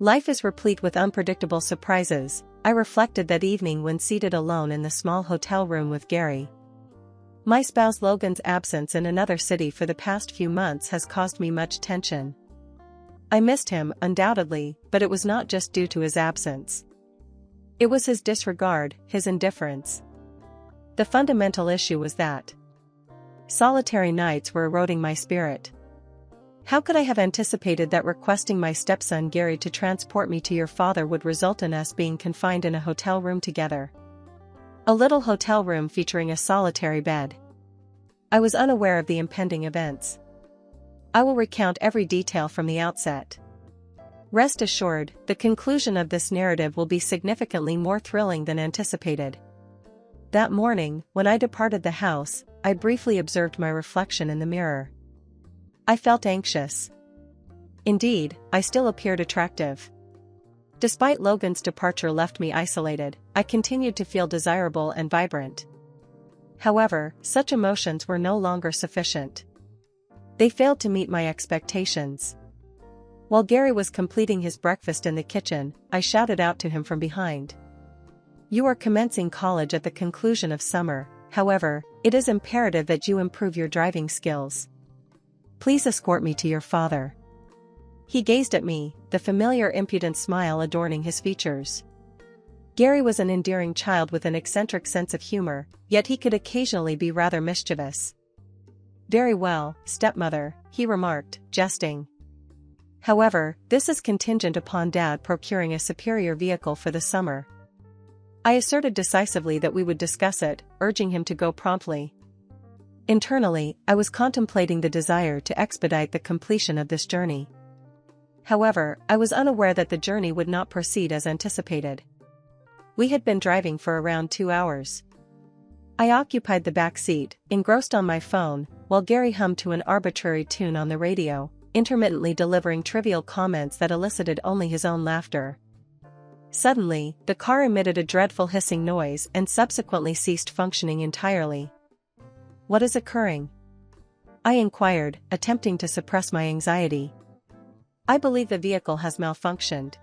Life is replete with unpredictable surprises, I reflected that evening when seated alone in the small hotel room with Gary. My spouse Logan's absence in another city for the past few months has caused me much tension. I missed him, undoubtedly, but it was not just due to his absence. It was his disregard, his indifference. The fundamental issue was that solitary nights were eroding my spirit. How could I have anticipated that requesting my stepson Gary to transport me to your father would result in us being confined in a hotel room together? A little hotel room featuring a solitary bed. I was unaware of the impending events. I will recount every detail from the outset. Rest assured, the conclusion of this narrative will be significantly more thrilling than anticipated. That morning, when I departed the house, I briefly observed my reflection in the mirror. I felt anxious. Indeed, I still appeared attractive. Despite Logan's departure left me isolated, I continued to feel desirable and vibrant. However, such emotions were no longer sufficient. They failed to meet my expectations. While Gary was completing his breakfast in the kitchen, I shouted out to him from behind. You are commencing college at the conclusion of summer, however, it is imperative that you improve your driving skills. Please escort me to your father. He gazed at me, the familiar impudent smile adorning his features. Gary was an endearing child with an eccentric sense of humor, yet he could occasionally be rather mischievous. Very well, stepmother, he remarked, jesting. However, this is contingent upon Dad procuring a superior vehicle for the summer. I asserted decisively that we would discuss it, urging him to go promptly. Internally, I was contemplating the desire to expedite the completion of this journey. However, I was unaware that the journey would not proceed as anticipated. We had been driving for around 2 hours. I occupied the back seat, engrossed on my phone, while Gary hummed to an arbitrary tune on the radio, intermittently delivering trivial comments that elicited only his own laughter. Suddenly, the car emitted a dreadful hissing noise and subsequently ceased functioning entirely. What is occurring? I inquired, attempting to suppress my anxiety. I believe the vehicle has malfunctioned.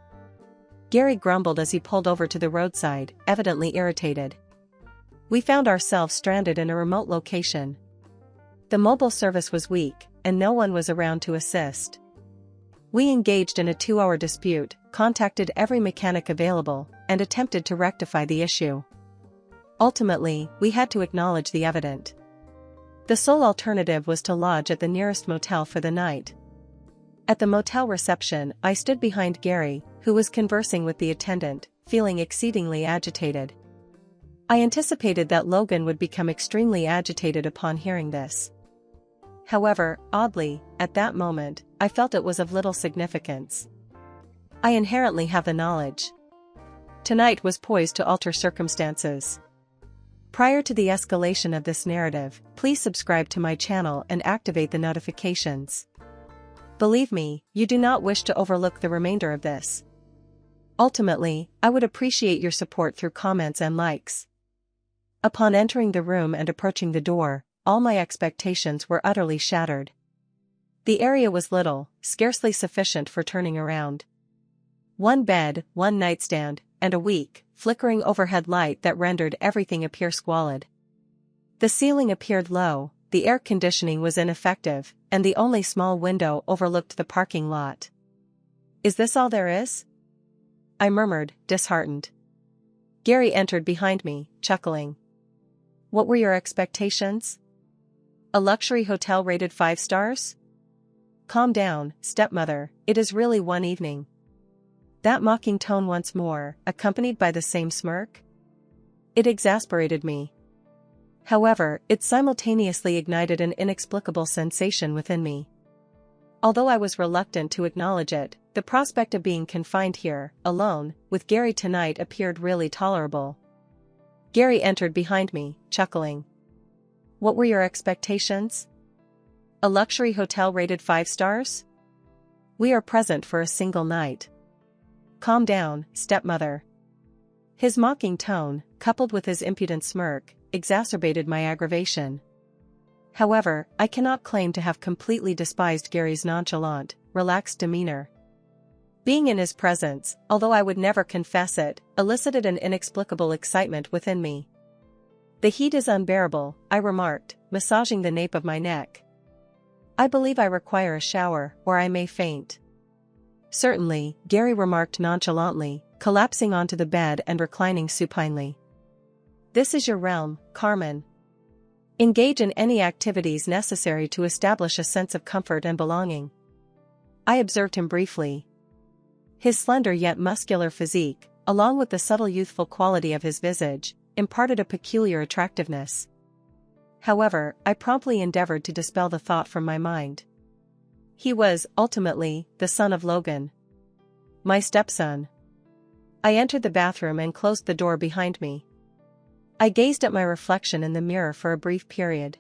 Gary grumbled as he pulled over to the roadside, evidently irritated. We found ourselves stranded in a remote location. The mobile service was weak, and no one was around to assist. We engaged in a 2-hour dispute, contacted every mechanic available, and attempted to rectify the issue. Ultimately, we had to acknowledge the evident. The sole alternative was to lodge at the nearest motel for the night. At the motel reception, I stood behind Gary, who was conversing with the attendant, feeling exceedingly agitated. I anticipated that Logan would become extremely agitated upon hearing this. However, oddly, at that moment, I felt it was of little significance. I inherently have the knowledge. Tonight was poised to alter circumstances. Prior to the escalation of this narrative, please subscribe to my channel and activate the notifications. Believe me, you do not wish to overlook the remainder of this. Ultimately, I would appreciate your support through comments and likes. Upon entering the room and approaching the door, all my expectations were utterly shattered. The area was little, scarcely sufficient for turning around. One bed, one nightstand, and a weak, flickering overhead light that rendered everything appear squalid. The ceiling appeared low, the air conditioning was ineffective, and the only small window overlooked the parking lot. Is this all there is? I murmured, disheartened. Gary entered behind me, chuckling. What were your expectations? A luxury hotel rated 5 stars? Calm down, stepmother, it is really one evening. That mocking tone once more, accompanied by the same smirk? It exasperated me. However, it simultaneously ignited an inexplicable sensation within me. Although I was reluctant to acknowledge it, the prospect of being confined here, alone, with Gary tonight appeared really tolerable. Gary entered behind me, chuckling. What were your expectations? A luxury hotel rated 5 stars? We are present for a single night. Calm down, stepmother. His mocking tone, coupled with his impudent smirk, exacerbated my aggravation. However, I cannot claim to have completely despised Gary's nonchalant, relaxed demeanor. Being in his presence, although I would never confess it, elicited an inexplicable excitement within me. "The heat is unbearable," I remarked, massaging the nape of my neck. "I believe I require a shower, or I may faint." "Certainly," Gary remarked nonchalantly, collapsing onto the bed and reclining supinely. "This is your realm, Carmen. Engage in any activities necessary to establish a sense of comfort and belonging." I observed him briefly. His slender yet muscular physique, along with the subtle youthful quality of his visage, imparted a peculiar attractiveness. However, I promptly endeavored to dispel the thought from my mind. He was, ultimately, the son of Logan. My stepson. I entered the bathroom and closed the door behind me. I gazed at my reflection in the mirror for a brief period.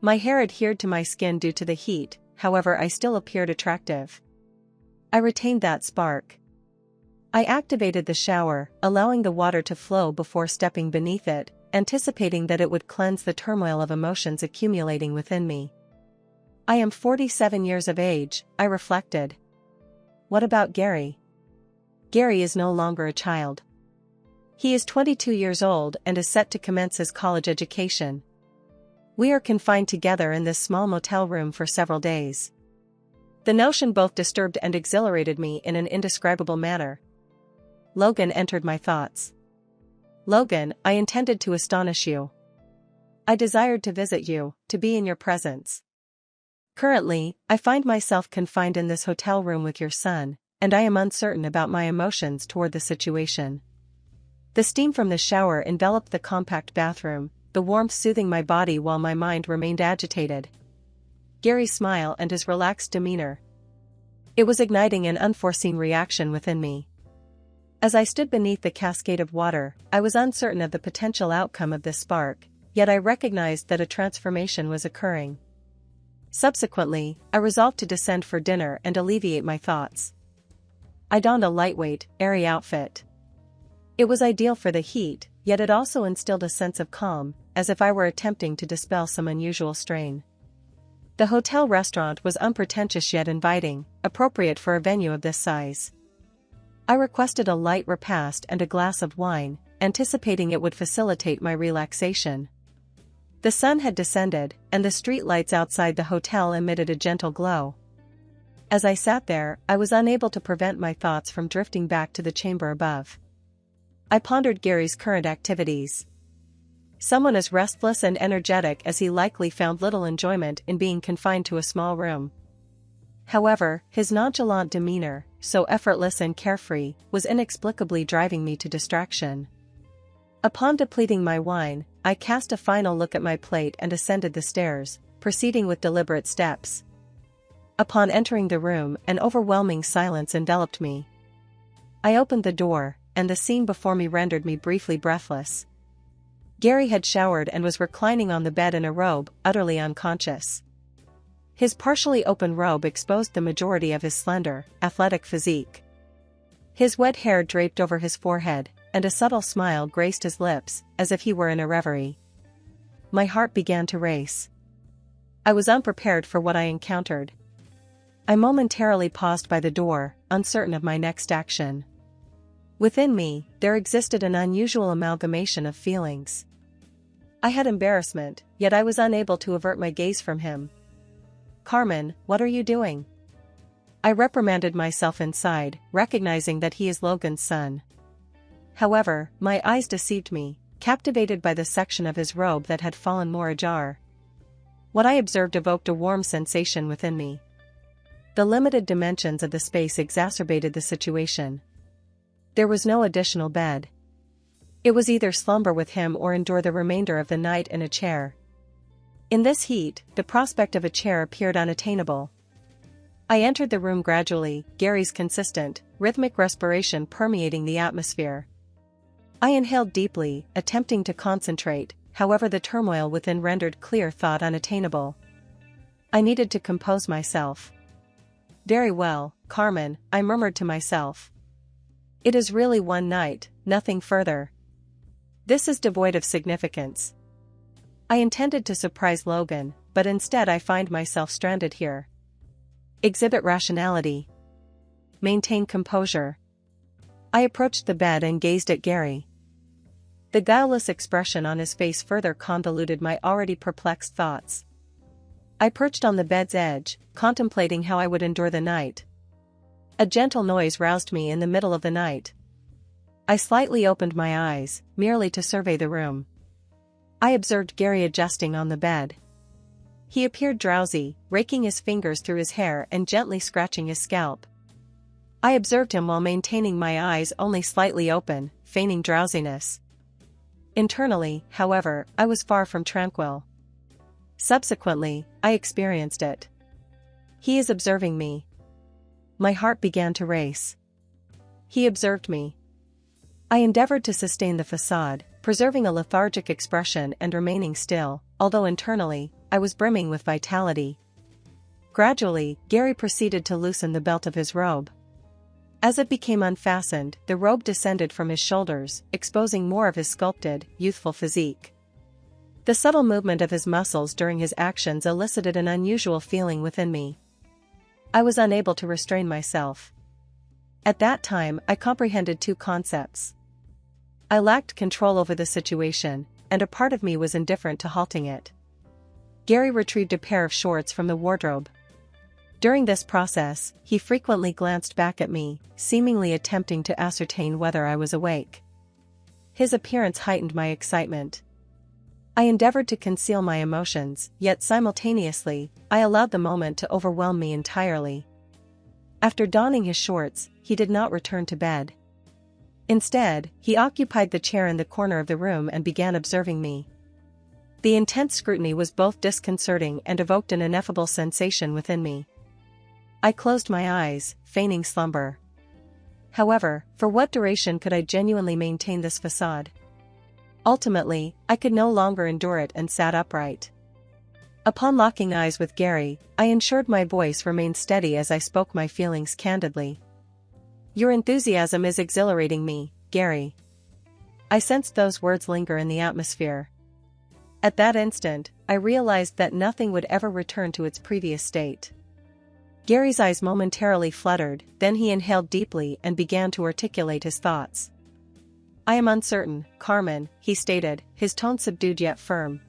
My hair adhered to my skin due to the heat, however I still appeared attractive. I retained that spark. I activated the shower, allowing the water to flow before stepping beneath it, anticipating that it would cleanse the turmoil of emotions accumulating within me. I am 47 years of age, I reflected. What about Gary? Gary is no longer a child. He is 22 years old and is set to commence his college education. We are confined together in this small motel room for several days. The notion both disturbed and exhilarated me in an indescribable manner. Logan entered my thoughts. "Logan, I intended to astonish you. I desired to visit you, to be in your presence. Currently, I find myself confined in this hotel room with your son, and I am uncertain about my emotions toward the situation." The steam from the shower enveloped the compact bathroom, the warmth soothing my body while my mind remained agitated. Gary's smile and his relaxed demeanor. It was igniting an unforeseen reaction within me. As I stood beneath the cascade of water, I was uncertain of the potential outcome of this spark, yet I recognized that a transformation was occurring. Subsequently, I resolved to descend for dinner and alleviate my thoughts. I donned a lightweight, airy outfit. It was ideal for the heat, yet it also instilled a sense of calm, as if I were attempting to dispel some unusual strain. The hotel restaurant was unpretentious yet inviting, appropriate for a venue of this size. I requested a light repast and a glass of wine, anticipating it would facilitate my relaxation. The sun had descended, and the street lights outside the hotel emitted a gentle glow. As I sat there, I was unable to prevent my thoughts from drifting back to the chamber above. I pondered Gary's current activities. Someone as restless and energetic as he likely found little enjoyment in being confined to a small room. However, his nonchalant demeanor, so effortless and carefree, was inexplicably driving me to distraction. Upon depleting my wine, I cast a final look at my plate and ascended the stairs, proceeding with deliberate steps. Upon entering the room, an overwhelming silence enveloped me. I opened the door, and the scene before me rendered me briefly breathless. Gary had showered and was reclining on the bed in a robe, utterly unconscious. His partially open robe exposed the majority of his slender, athletic physique. His wet hair draped over his forehead, and a subtle smile graced his lips, as if he were in a reverie. My heart began to race. I was unprepared for what I encountered. I momentarily paused by the door, uncertain of my next action. Within me, there existed an unusual amalgamation of feelings. I had embarrassment, yet I was unable to avert my gaze from him. "Carmen, what are you doing?" I reprimanded myself inside, recognizing that he is Logan's son. However, my eyes deceived me, captivated by the section of his robe that had fallen more ajar. What I observed evoked a warm sensation within me. The limited dimensions of the space exacerbated the situation. There was no additional bed. It was either slumber with him or endure the remainder of the night in a chair. In this heat, the prospect of a chair appeared unattainable. I entered the room gradually, Gary's consistent, rhythmic respiration permeating the atmosphere. I inhaled deeply, attempting to concentrate, however the turmoil within rendered clear thought unattainable. I needed to compose myself. "Very well, Carmen," I murmured to myself. "It is really one night, nothing further. This is devoid of significance. I intended to surprise Logan, but instead I find myself stranded here. Exhibit rationality. maintain composure. I approached the bed and gazed at Gary. The guileless expression on his face further convoluted my already perplexed thoughts. I perched on the bed's edge, contemplating how I would endure the night. A gentle noise roused me in the middle of the night. I slightly opened my eyes, merely to survey the room. I observed Gary adjusting on the bed. He appeared drowsy, raking his fingers through his hair and gently scratching his scalp. I observed him while maintaining my eyes only slightly open, feigning drowsiness. Internally, however, I was far from tranquil. Subsequently, I experienced it. He is observing me. My heart began to race. He observed me. I endeavored to sustain the facade, preserving a lethargic expression and remaining still, although internally, I was brimming with vitality. Gradually, Gary proceeded to loosen the belt of his robe. As it became unfastened, the robe descended from his shoulders, exposing more of his sculpted, youthful physique. The subtle movement of his muscles during his actions elicited an unusual feeling within me. I was unable to restrain myself. At that time, I comprehended two concepts. I lacked control over the situation, and a part of me was indifferent to halting it. Gary retrieved a pair of shorts from the wardrobe. During this process, he frequently glanced back at me, seemingly attempting to ascertain whether I was awake. His appearance heightened my excitement. I endeavored to conceal my emotions, yet simultaneously, I allowed the moment to overwhelm me entirely. After donning his shorts, he did not return to bed. Instead, he occupied the chair in the corner of the room and began observing me. The intense scrutiny was both disconcerting and evoked an ineffable sensation within me. I closed my eyes, feigning slumber. However, for what duration could I genuinely maintain this facade? Ultimately, I could no longer endure it and sat upright. Upon locking eyes with Gary, I ensured my voice remained steady as I spoke my feelings candidly. Your enthusiasm is exhilarating me, Gary. I sensed those words linger in the atmosphere. At that instant, I realized that nothing would ever return to its previous state. Gary's eyes momentarily fluttered, then he inhaled deeply and began to articulate his thoughts. I am uncertain, Carmen, he stated, his tone subdued yet firm.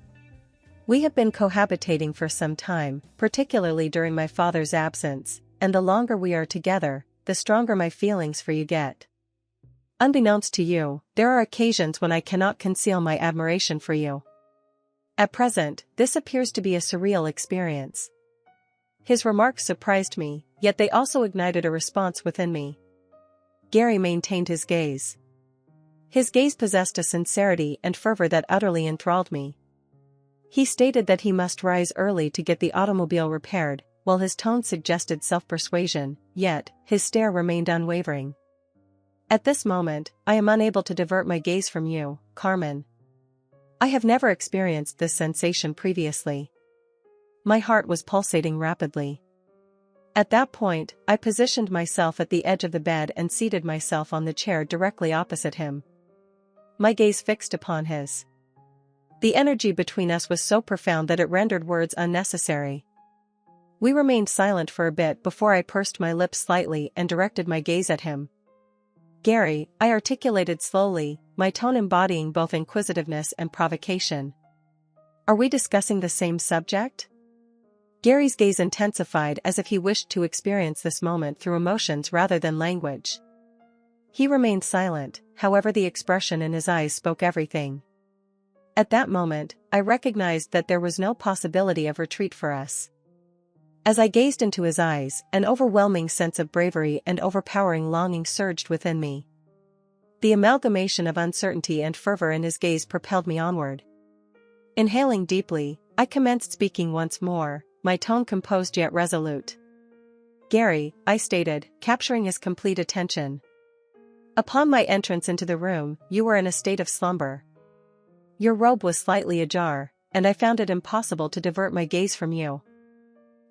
We have been cohabitating for some time, particularly during my father's absence, and the longer we are together, the stronger my feelings for you get. Unbeknownst to you, there are occasions when I cannot conceal my admiration for you. At present, this appears to be a surreal experience. His remarks surprised me, yet they also ignited a response within me. Gary maintained his gaze. His gaze possessed a sincerity and fervor that utterly enthralled me. He stated that he must rise early to get the automobile repaired, while his tone suggested self-persuasion, yet, his stare remained unwavering. At this moment, I am unable to divert my gaze from you, Carmen. I have never experienced this sensation previously. My heart was pulsating rapidly. At that point, I positioned myself at the edge of the bed and seated myself on the chair directly opposite him. My gaze fixed upon his. The energy between us was so profound that it rendered words unnecessary. We remained silent for a bit before I pursed my lips slightly and directed my gaze at him. Gary, I articulated slowly, my tone embodying both inquisitiveness and provocation. Are we discussing the same subject? Gary's gaze intensified as if he wished to experience this moment through emotions rather than language. He remained silent, however the expression in his eyes spoke everything. At that moment, I recognized that there was no possibility of retreat for us. As I gazed into his eyes, an overwhelming sense of bravery and overpowering longing surged within me. The amalgamation of uncertainty and fervor in his gaze propelled me onward. Inhaling deeply, I commenced speaking once more, my tone composed yet resolute. Gary, I stated, capturing his complete attention. Upon my entrance into the room, you were in a state of slumber. Your robe was slightly ajar, and I found it impossible to divert my gaze from you.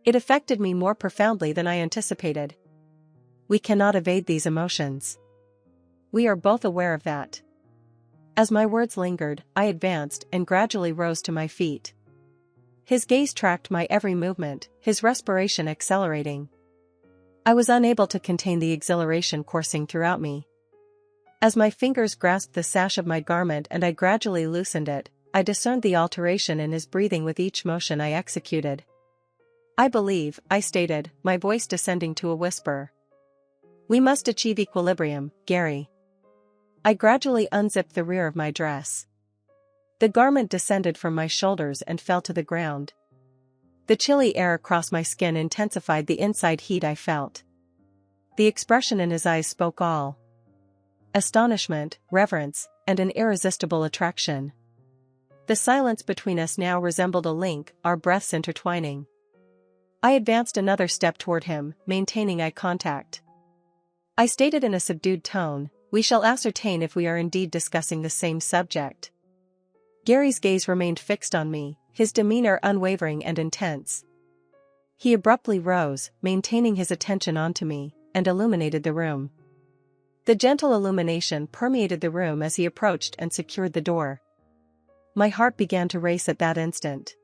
It affected me more profoundly than I anticipated. We cannot evade these emotions. We are both aware of that. As my words lingered, I advanced and gradually rose to my feet. His gaze tracked my every movement, his respiration accelerating. I was unable to contain the exhilaration coursing throughout me. As my fingers grasped the sash of my garment and I gradually loosened it, I discerned the alteration in his breathing with each motion I executed. "I believe," I stated, my voice descending to a whisper. "We must achieve equilibrium, Gary." I gradually unzipped the rear of my dress. The garment descended from my shoulders and fell to the ground. The chilly air across my skin intensified the inside heat I felt. The expression in his eyes spoke all. Astonishment, reverence, and an irresistible attraction. The silence between us now resembled a link, our breaths intertwining. I advanced another step toward him, maintaining eye contact. I stated in a subdued tone, "We shall ascertain if we are indeed discussing the same subject." Gary's gaze remained fixed on me, his demeanor unwavering and intense. He abruptly rose, maintaining his attention onto me, and illuminated the room. The gentle illumination permeated the room as he approached and secured the door. My heart began to race at that instant.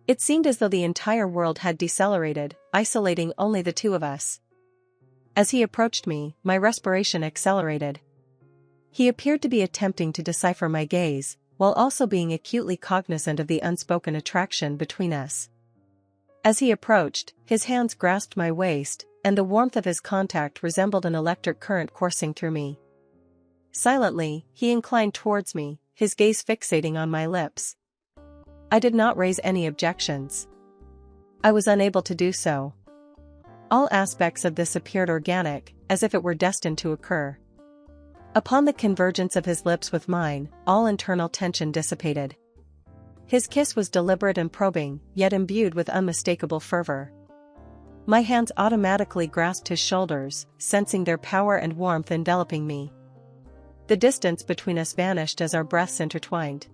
It seemed as though the entire world had decelerated, isolating only the two of us. As he approached me, my respiration accelerated. He appeared to be attempting to decipher my gaze, while also being acutely cognizant of the unspoken attraction between us. As he approached, his hands grasped my waist, and the warmth of his contact resembled an electric current coursing through me. Silently, he inclined towards me, his gaze fixating on my lips. I did not raise any objections. I was unable to do so. All aspects of this appeared organic, as if it were destined to occur. Upon the convergence of his lips with mine, all internal tension dissipated. His kiss was deliberate and probing, yet imbued with unmistakable fervor. My hands automatically grasped his shoulders, sensing their power and warmth enveloping me. The distance between us vanished as our breaths intertwined.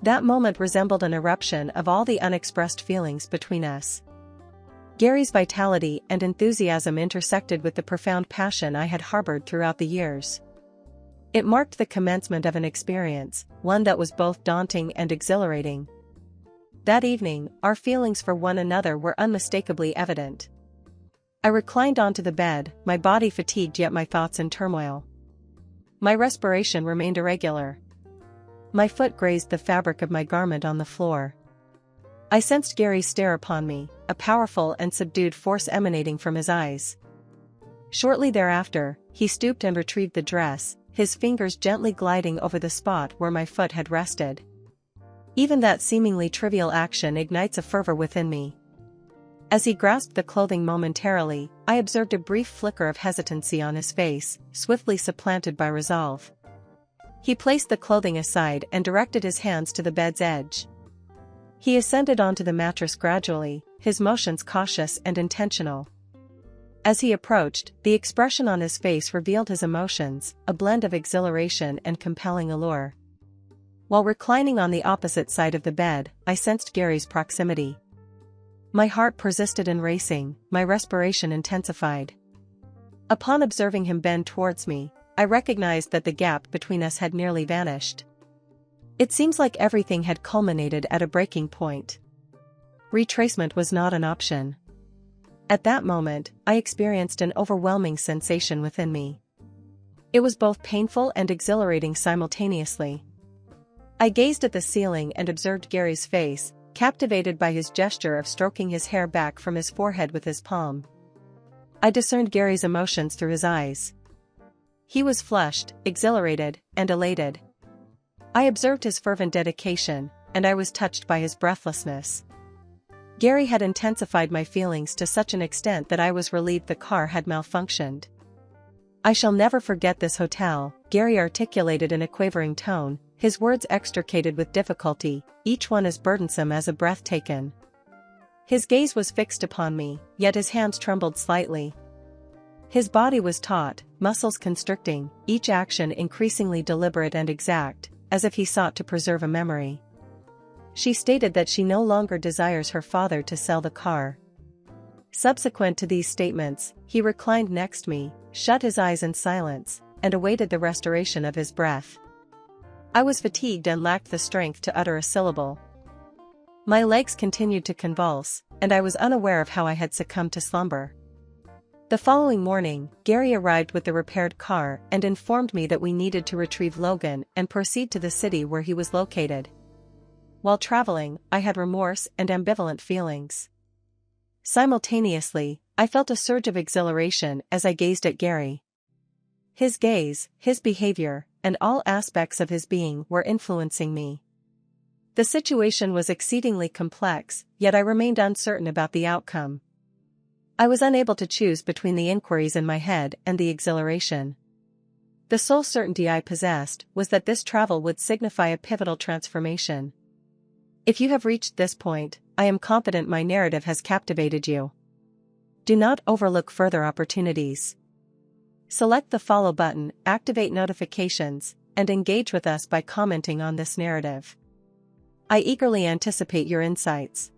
That moment resembled an eruption of all the unexpressed feelings between us. Gary's vitality and enthusiasm intersected with the profound passion I had harbored throughout the years. It marked the commencement of an experience, one that was both daunting and exhilarating. That evening, our feelings for one another were unmistakably evident. I reclined onto the bed, my body fatigued yet my thoughts in turmoil. My respiration remained irregular. My foot grazed the fabric of my garment on the floor. I sensed Gary's stare upon me, a powerful and subdued force emanating from his eyes. Shortly thereafter, he stooped and retrieved the dress, his fingers gently gliding over the spot where my foot had rested. Even that seemingly trivial action ignites a fervor within me. As he grasped the clothing momentarily, I observed a brief flicker of hesitancy on his face, swiftly supplanted by resolve. He placed the clothing aside and directed his hands to the bed's edge. He ascended onto the mattress gradually, his motions cautious and intentional. As he approached, the expression on his face revealed his emotions, a blend of exhilaration and compelling allure. While reclining on the opposite side of the bed, I sensed Gary's proximity. My heart persisted in racing, my respiration intensified. Upon observing him bend towards me, I recognized that the gap between us had nearly vanished. It seems like everything had culminated at a breaking point. Retracement was not an option. At that moment, I experienced an overwhelming sensation within me. It was both painful and exhilarating simultaneously. I gazed at the ceiling and observed Gary's face, captivated by his gesture of stroking his hair back from his forehead with his palm. I discerned Gary's emotions through his eyes. He was flushed, exhilarated, and elated. I observed his fervent dedication, and I was touched by his breathlessness. Gary had intensified my feelings to such an extent that I was relieved the car had malfunctioned. "I shall never forget this hotel," Gary articulated in a quavering tone, his words extricated with difficulty, each one as burdensome as a breath taken. His gaze was fixed upon me, yet his hands trembled slightly. His body was taut, muscles constricting, each action increasingly deliberate and exact, as if he sought to preserve a memory. She stated that she no longer desires her father to sell the car. Subsequent to these statements, he reclined next me, shut his eyes in silence, and awaited the restoration of his breath. I was fatigued and lacked the strength to utter a syllable. My legs continued to convulse, and I was unaware of how I had succumbed to slumber. The following morning, Gary arrived with the repaired car and informed me that we needed to retrieve Logan and proceed to the city where he was located. While traveling, I had remorse and ambivalent feelings. Simultaneously, I felt a surge of exhilaration as I gazed at Gary. His gaze, his behavior, and all aspects of his being were influencing me. The situation was exceedingly complex, yet I remained uncertain about the outcome. I was unable to choose between the inquiries in my head and the exhilaration. The sole certainty I possessed was that this travel would signify a pivotal transformation. If you have reached this point, I am confident my narrative has captivated you. Do not overlook further opportunities. Select the follow button, activate notifications, and engage with us by commenting on this narrative. I eagerly anticipate your insights.